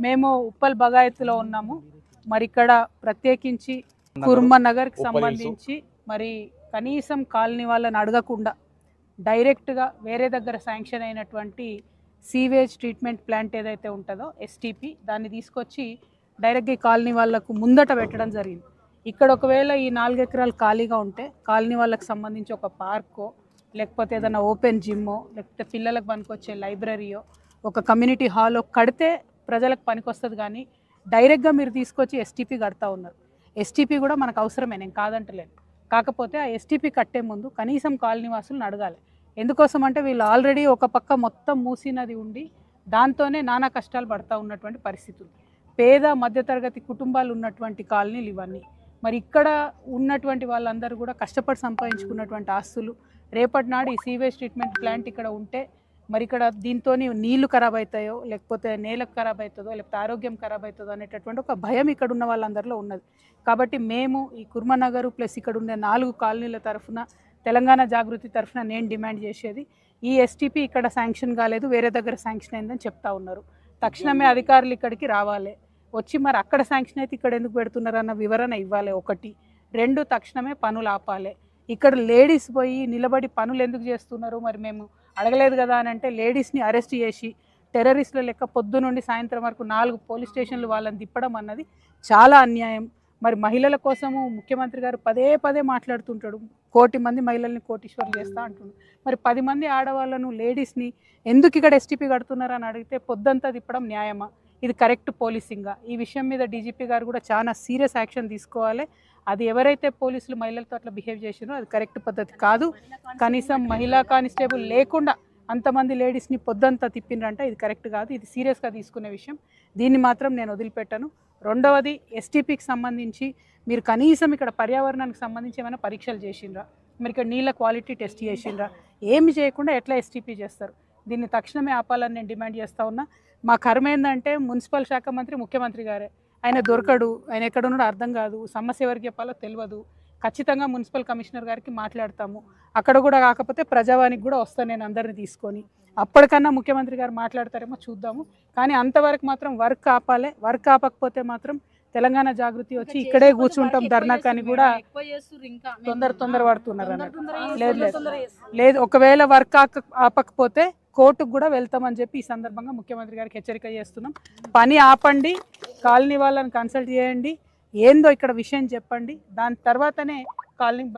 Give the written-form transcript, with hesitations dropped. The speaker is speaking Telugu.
మేము ఉప్పల్ బగాయత్లో ఉన్నాము. మరి ఇక్కడ ప్రత్యేకించి కుర్మ నగర్కి సంబంధించి మరి కనీసం కాలనీ వాళ్ళని అడగకుండా డైరెక్ట్గా వేరే దగ్గర శాంక్షన్ అయినటువంటి సీవేజ్ ట్రీట్మెంట్ ప్లాంట్ ఏదైతే ఉంటుందో ఎస్టీపీ దాన్ని తీసుకొచ్చి డైరెక్ట్గా ఈ కాలనీ వాళ్ళకు ముందట పెట్టడం జరిగింది. ఇక్కడ ఒకవేళ ఈ 4 ఎకరాలు ఖాళీగా ఉంటే కాలనీ వాళ్ళకి సంబంధించి ఒక పార్కో లేకపోతే ఏదైనా ఓపెన్ జిమ్మో లేకపోతే పిల్లలకు పనికొచ్చే లైబ్రరీయో ఒక కమ్యూనిటీ హాలో కడితే ప్రజలకు పనికొస్తుంది. కానీ డైరెక్ట్గా మీరు తీసుకొచ్చి ఎస్టీపీ కడతా ఉన్నారు. ఎస్టీపీ కూడా మనకు అవసరమే, నేను కాదంటలేను. కాకపోతే ఆ ఎస్టీపీ కట్టే ముందు కనీసం కాలనీ వాసులను అడగాలి. ఎందుకోసం అంటే వీళ్ళు ఆల్రెడీ ఒక పక్క మొత్తం మూసినది ఉండి దాంతోనే నానా కష్టాలు పడుతూ ఉన్నటువంటి పరిస్థితులు. పేద మధ్యతరగతి కుటుంబాలు ఉన్నటువంటి కాలనీలు ఇవన్నీ. మరి ఇక్కడ ఉన్నటువంటి వాళ్ళందరూ కూడా కష్టపడి సంపాదించుకున్నటువంటి ఆస్తులు రేపటి నాడు ఈ సీవేజ్ ట్రీట్మెంట్ ప్లాంట్ ఇక్కడ ఉంటే మరి ఇక్కడ దీంతో నీళ్లు ఖరాబ్ అవుతాయో లేకపోతే నేలకు ఖరాబ్ అవుతుందో లేకపోతే ఆరోగ్యం ఖరాబ్ అవుతుందో అనేటటువంటి ఒక భయం ఇక్కడ ఉన్న వాళ్ళందరిలో ఉన్నది. కాబట్టి మేము ఈ కుర్మనగర్ ప్లస్ ఇక్కడ ఉండే 4 కాలనీల తరఫున తెలంగాణ జాగృతి తరఫున నేను డిమాండ్ చేసేది, ఈ ఎస్టీపీ ఇక్కడ శాంక్షన్ కాలేదు, వేరే దగ్గర శాంక్షన్ అయిందని చెప్తా ఉన్నారు. తక్షణమే అధికారులు ఇక్కడికి రావాలి, వచ్చి మరి అక్కడ శాంక్షన్ అయితే ఇక్కడ ఎందుకు పెడుతున్నారు అన్న వివరణ ఇవ్వాలి. 1, 2 తక్షణమే పనులు ఆపాలి. ఇక్కడ లేడీస్ పోయి నిలబడి పనులు ఎందుకు చేస్తున్నారు మరి మేము అడగలేదు కదా అని అంటే లేడీస్ని అరెస్ట్ చేసి టెర్రరిస్టుల లెక్క పొద్దు నుండి సాయంత్రం వరకు 4 పోలీస్ స్టేషన్లు వాళ్ళని తిప్పడం అన్నది చాలా అన్యాయం. మరి మహిళల కోసము ముఖ్యమంత్రి గారు పదే మాట్లాడుతుంటాడు, 1 కోటి మంది మహిళల్ని కోటీశ్వర్లు చేస్తా అంటున్నాడు. మరి 10 మంది ఆడవాళ్ళను లేడీస్ని ఎందుకు ఇక్కడ ఎస్టీపీ కడుతున్నారని అడిగితే పొద్దంతా తిప్పడం న్యాయమా? ఇది కరెక్ట్ పోలీసింగా? ఈ విషయం మీద డీజీపీ గారు కూడా చాలా సీరియస్ యాక్షన్ తీసుకోవాలి. అది ఎవరైతే పోలీసులు మహిళలతో అట్లా బిహేవ్ చేసినో అది కరెక్ట్ పద్ధతి కాదు. కనీసం మహిళా కానిస్టేబుల్ లేకుండా అంతమంది లేడీస్ని పొద్దంతా తిప్పిండ్రంటే ఇది కరెక్ట్ కాదు. ఇది సీరియస్గా తీసుకునే విషయం, దీన్ని మాత్రం నేను వదిలిపెట్టాను. రెండవది, ఎస్టీపీకి సంబంధించి మీరు కనీసం ఇక్కడ పర్యావరణానికి సంబంధించి ఏమైనా పరీక్షలు చేసిండ్రా? మీరు ఇక్కడ నీళ్ళ క్వాలిటీ టెస్ట్ చేసిండ్రా? ఏమి చేయకుండా ఎట్లా ఎస్టీపీ చేస్తారు? దీన్ని తక్షణమే ఆపాలని నేను డిమాండ్ చేస్తూ ఉన్నా. మా కర్మ ఏంటంటే మున్సిపల్ శాఖ మంత్రి ముఖ్యమంత్రి గారే, ఆయన దొరకడు, ఆయన ఎక్కడ ఉన్నాడో అర్థం కాదు, సమస్య ఎవరికి చెప్పాలో తెలియదు. ఖచ్చితంగా మున్సిపల్ కమిషనర్ గారికి మాట్లాడతాము, అక్కడ కూడా కాకపోతే ప్రజావానికి కూడా వస్తాను నేను అందరిని తీసుకొని. అప్పటికన్నా ముఖ్యమంత్రి గారు మాట్లాడతారేమో చూద్దాము. కానీ అంతవరకు మాత్రం వర్క్ ఆపాలి. వర్క్ ఆపకపోతే మాత్రం తెలంగాణ జాగృతి వచ్చి ఇక్కడే కూర్చుంటాం ధర్నాకు అని కూడా తొందర పడుతున్నారు అన్నట్టు. లేదు, ఒకవేళ వర్క్ ఆపకపోతే కోర్టుకు కూడా వెళ్తామని చెప్పి ఈ సందర్భంగా ముఖ్యమంత్రి గారికి హెచ్చరిక చేస్తున్నాం. పని ఆపండి, కాలనీ వాళ్ళని కన్సల్ట్ చేయండి, ఏందో ఇక్కడ విషయం చెప్పండి, దాని తర్వాతనే కాలనీ